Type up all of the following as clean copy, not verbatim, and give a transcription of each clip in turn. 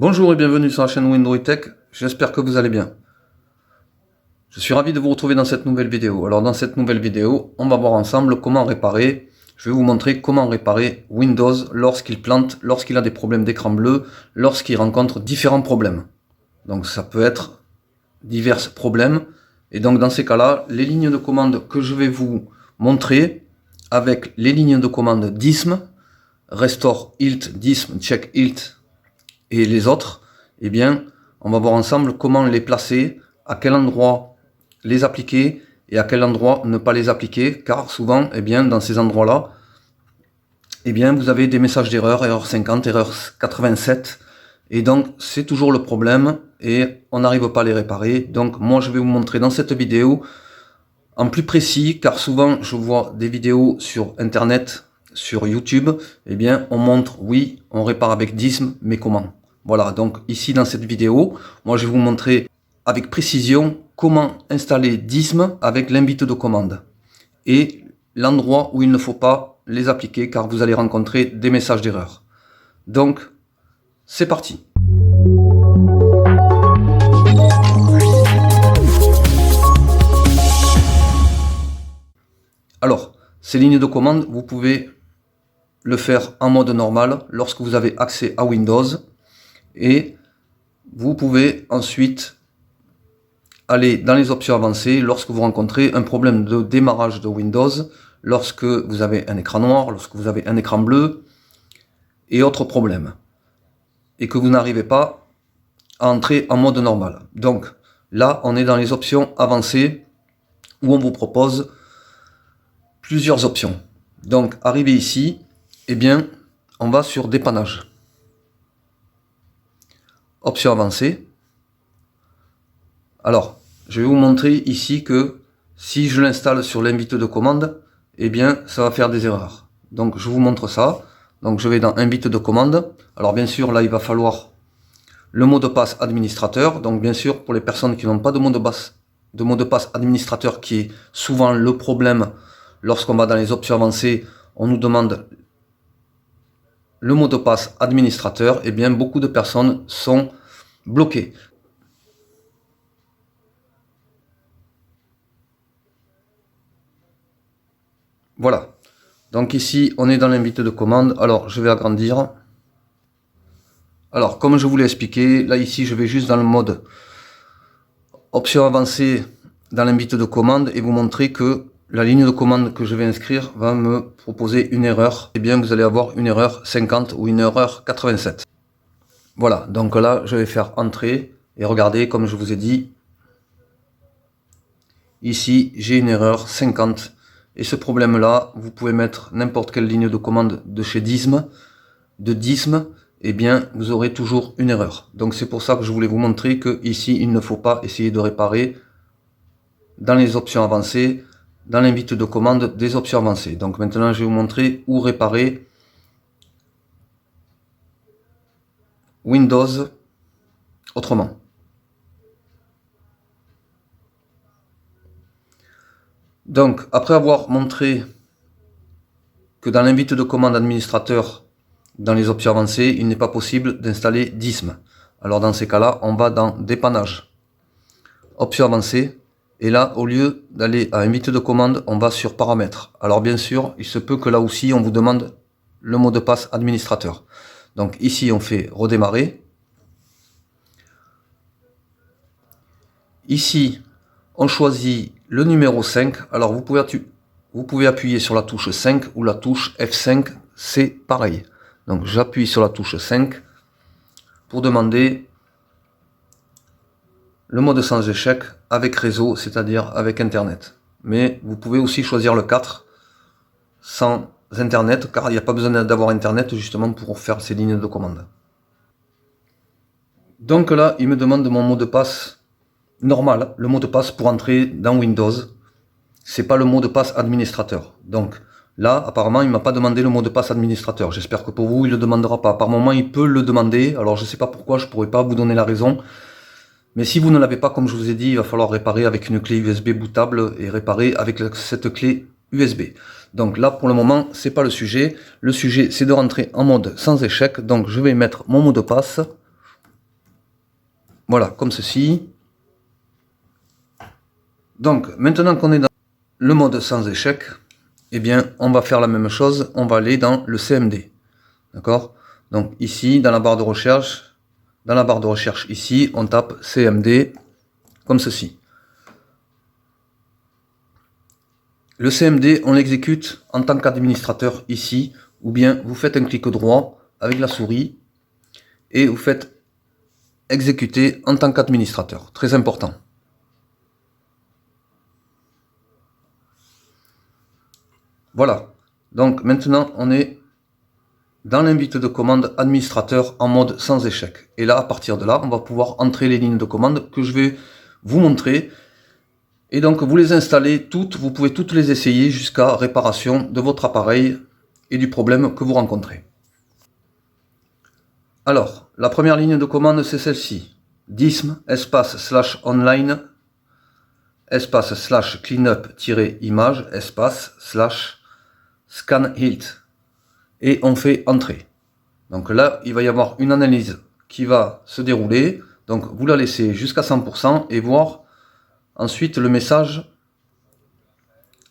Bonjour et bienvenue sur la chaîne Windows Tech, j'espère que vous allez bien. Je suis ravi de vous retrouver dans cette nouvelle vidéo. Alors dans cette nouvelle vidéo, on va voir ensemble comment réparer, je vais vous montrer comment réparer Windows lorsqu'il plante, lorsqu'il a des problèmes d'écran bleu, lorsqu'il rencontre différents problèmes. Donc ça peut être divers problèmes. Et donc dans ces cas-là, les lignes de commande que je vais vous montrer avec les lignes de commande DISM, Restore Hilt, DISM, Check Hilt et les autres, eh bien, on va voir ensemble comment les placer, à quel endroit les appliquer et à quel endroit ne pas les appliquer, car souvent, eh bien, dans ces endroits-là, eh bien, vous avez des messages d'erreur, erreur 50, erreur 87, et donc c'est toujours le problème et on n'arrive pas à les réparer. Donc moi, je vais vous montrer dans cette vidéo en plus précis, car souvent, je vois des vidéos sur Internet, sur YouTube, eh bien, on montre, oui, on répare avec DISM, mais comment? Voilà, donc ici dans cette vidéo, moi je vais vous montrer avec précision comment installer DISM avec l'invite de commande et l'endroit où il ne faut pas les appliquer car vous allez rencontrer des messages d'erreur. Donc, c'est parti. Alors, ces lignes de commande, vous pouvez le faire en mode normal lorsque vous avez accès à Windows et vous pouvez ensuite aller dans les options avancées lorsque vous rencontrez un problème de démarrage de Windows, lorsque vous avez un écran noir, lorsque vous avez un écran bleu et autres problèmes et que vous n'arrivez pas à entrer en mode normal. Donc là, on est dans les options avancées où on vous propose plusieurs options. Donc arrivé ici, eh bien, on va sur dépannage. Option avancée. Alors, je vais vous montrer ici que si je l'installe sur l'invite de commande, eh bien, ça va faire des erreurs. Donc, je vous montre ça. Donc, je vais dans invite de commande. Alors, bien sûr, là, il va falloir le mot de passe administrateur. Donc, bien sûr, pour les personnes qui n'ont pas de mot de passe administrateur, qui est souvent le problème lorsqu'on va dans les options avancées, on nous demande le mot de passe administrateur, eh bien beaucoup de personnes sont bloquées. Voilà. Donc ici, on est dans l'invite de commande. Alors, je vais agrandir. Alors, comme je vous l'ai expliqué, là ici, je vais juste dans le mode option avancée dans l'invite de commande et vous montrer que la ligne de commande que je vais inscrire va me proposer une erreur. Eh bien, vous allez avoir une erreur 50 ou une erreur 87. Voilà, donc là, je vais faire entrer et regardez, comme je vous ai dit, ici, j'ai une erreur 50. Et ce problème-là, vous pouvez mettre n'importe quelle ligne de commande de chez DISM, eh bien, vous aurez toujours une erreur. Donc, c'est pour ça que je voulais vous montrer que ici, il ne faut pas essayer de réparer dans les options avancées, dans l'invite de commande des options avancées. Donc maintenant, je vais vous montrer où réparer Windows autrement. Donc, après avoir montré que dans l'invite de commande administrateur, dans les options avancées, il n'est pas possible d'installer DISM. Alors dans ces cas-là, on va dans dépannage, options avancées. Et là, au lieu d'aller à invite de commande, on va sur paramètres. Alors bien sûr, il se peut que là aussi, on vous demande le mot de passe administrateur. Donc ici, on fait redémarrer. Ici, on choisit le numéro 5. Alors vous pouvez appuyer sur la touche 5 ou la touche F5, c'est pareil. Donc j'appuie sur la touche 5 pour demander le mode sans échec avec réseau, c'est-à-dire avec Internet. Mais vous pouvez aussi choisir le 4 sans Internet, car il n'y a pas besoin d'avoir Internet justement pour faire ces lignes de commande. Donc là, il me demande mon mot de passe normal, le mot de passe pour entrer dans Windows. C'est pas le mot de passe administrateur. Donc là, apparemment, il ne m'a pas demandé le mot de passe administrateur. J'espère que pour vous, il ne le demandera pas. Par moment, il peut le demander. Alors je ne sais pas pourquoi, je ne pourrais pas vous donner la raison. Mais si vous ne l'avez pas, comme je vous ai dit, il va falloir réparer avec une clé USB bootable et réparer avec cette clé USB. Donc là, pour le moment, c'est pas le sujet. Le sujet, c'est de rentrer en mode sans échec. Donc je vais mettre mon mot de passe. Voilà, comme ceci. Donc, maintenant qu'on est dans le mode sans échec, eh bien, on va faire la même chose. On va aller dans le CMD. D'accord? Donc, ici, dans la barre de recherche, ici, on tape CMD, comme ceci. Le CMD, on l'exécute en tant qu'administrateur ici, ou bien vous faites un clic droit avec la souris et vous faites exécuter en tant qu'administrateur. Très important. Voilà. Donc maintenant, on est dans l'invite de commande administrateur en mode sans échec. Et là, à partir de là, on va pouvoir entrer les lignes de commande que je vais vous montrer. Et donc, vous les installez toutes, vous pouvez toutes les essayer jusqu'à réparation de votre appareil et du problème que vous rencontrez. Alors, la première ligne de commande, c'est celle-ci. dism espace / online espace / cleanup-image espace / scan hilt. Et on fait entrer. Donc là, il va y avoir une analyse qui va se dérouler. Donc vous la laissez jusqu'à 100% et voir ensuite le message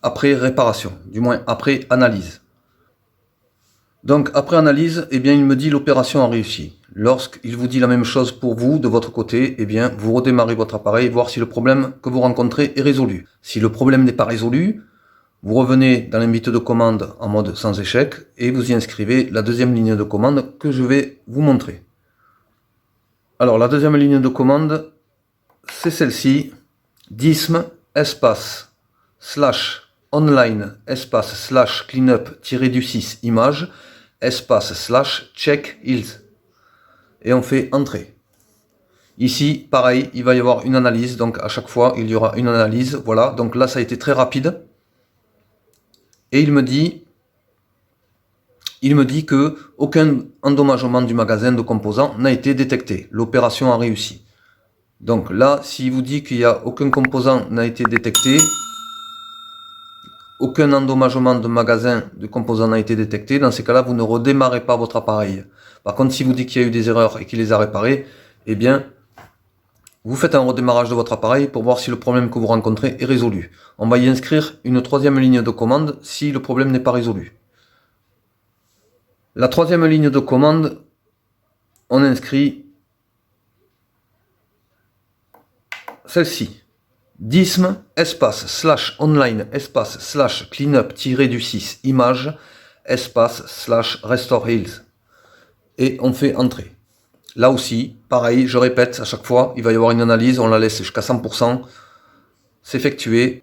après réparation, du moins après analyse. Donc après analyse, eh bien, il me dit l'opération a réussi. Lorsqu'il vous dit la même chose pour vous, de votre côté, eh bien, vous redémarrez votre appareil, voir si le problème que vous rencontrez est résolu. Si le problème n'est pas résolu, vous revenez dans l'invite de commande en mode sans échec et vous y inscrivez la deuxième ligne de commande que je vais vous montrer. Alors la deuxième ligne de commande, c'est celle-ci. dism espace / online espace / cleanup-du6 image espace / check hills. Et on fait entrer. Ici, pareil, il va y avoir une analyse. Donc à chaque fois, il y aura une analyse. Voilà, donc là, ça a été très rapide. Et il me dit que aucun endommagement du magasin de composants n'a été détecté. L'opération a réussi. Donc là, s'il vous dit qu'il n'y a aucun composant n'a été détecté, aucun endommagement de magasin de composants n'a été détecté, dans ces cas-là, vous ne redémarrez pas votre appareil. Par contre, si vous dit qu'il y a eu des erreurs et qu'il les a réparées, eh bien, vous faites un redémarrage de votre appareil pour voir si le problème que vous rencontrez est résolu. On va y inscrire une troisième ligne de commande si le problème n'est pas résolu. La troisième ligne de commande, on inscrit celle-ci. dism espace / online espace / cleanup-du6 image espace / restore hills. Et on fait entrer. Là aussi, pareil, je répète, à chaque fois, il va y avoir une analyse, on la laisse jusqu'à 100%, s'effectuer,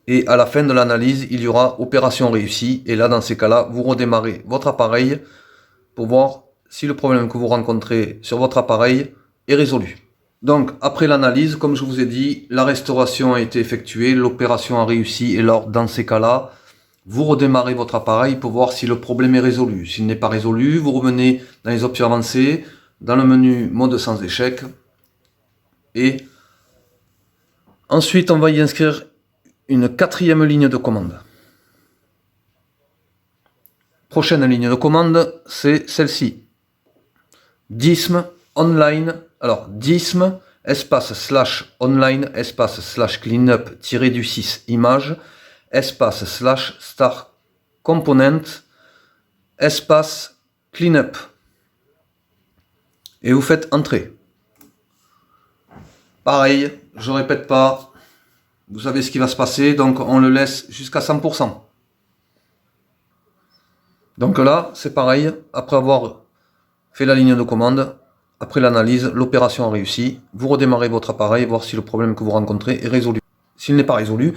et à la fin de l'analyse, il y aura opération réussie, et là, dans ces cas-là, vous redémarrez votre appareil pour voir si le problème que vous rencontrez sur votre appareil est résolu. Donc, après l'analyse, comme je vous ai dit, la restauration a été effectuée, l'opération a réussi, et alors, dans ces cas-là, vous redémarrez votre appareil pour voir si le problème est résolu. S'il n'est pas résolu, vous revenez dans les options avancées, dans le menu mode sans échec, et ensuite on va y inscrire une quatrième ligne de commande. Prochaine ligne de commande, c'est celle-ci. dism online, alors dism espace / online espace / cleanup-du6 image espace / star component espace cleanup. Et vous faites entrer. Pareil, je répète pas, vous savez ce qui va se passer, donc on le laisse jusqu'à 100%. Donc là, c'est pareil, après avoir fait la ligne de commande, après l'analyse, l'opération a réussi, vous redémarrez votre appareil, voir si le problème que vous rencontrez est résolu. S'il n'est pas résolu,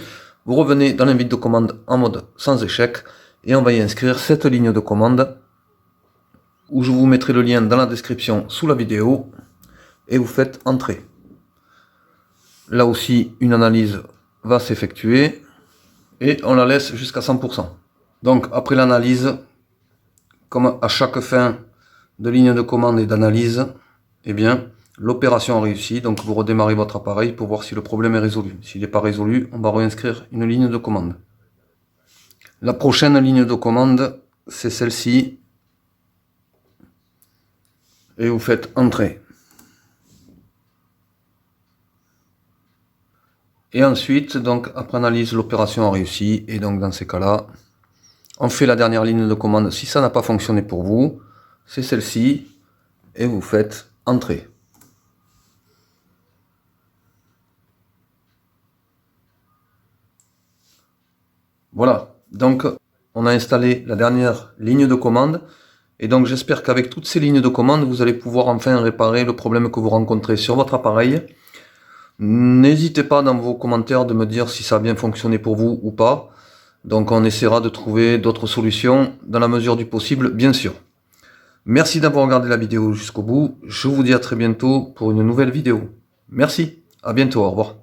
vous revenez dans l'invite de commande en mode sans échec, et on va y inscrire cette ligne de commande, où je vous mettrai le lien dans la description sous la vidéo, et vous faites entrer. Là aussi, une analyse va s'effectuer, et on la laisse jusqu'à 100%. Donc après l'analyse, comme à chaque fin de ligne de commande et d'analyse, eh bien, l'opération a réussi, donc vous redémarrez votre appareil pour voir si le problème est résolu. S'il n'est pas résolu, on va réinscrire une ligne de commande. La prochaine ligne de commande, c'est celle-ci, et vous faites entrer. Et ensuite, donc, après analyse, l'opération a réussi. Et donc, dans ces cas-là, on fait la dernière ligne de commande. Si ça n'a pas fonctionné pour vous, c'est celle-ci. Et vous faites entrer. Voilà. Donc, on a installé la dernière ligne de commande. Et donc, j'espère qu'avec toutes ces lignes de commande, vous allez pouvoir enfin réparer le problème que vous rencontrez sur votre appareil. N'hésitez pas dans vos commentaires de me dire si ça a bien fonctionné pour vous ou pas. Donc on essaiera de trouver d'autres solutions dans la mesure du possible, bien sûr. Merci d'avoir regardé la vidéo jusqu'au bout. Je vous dis à très bientôt pour une nouvelle vidéo. Merci, à bientôt, au revoir.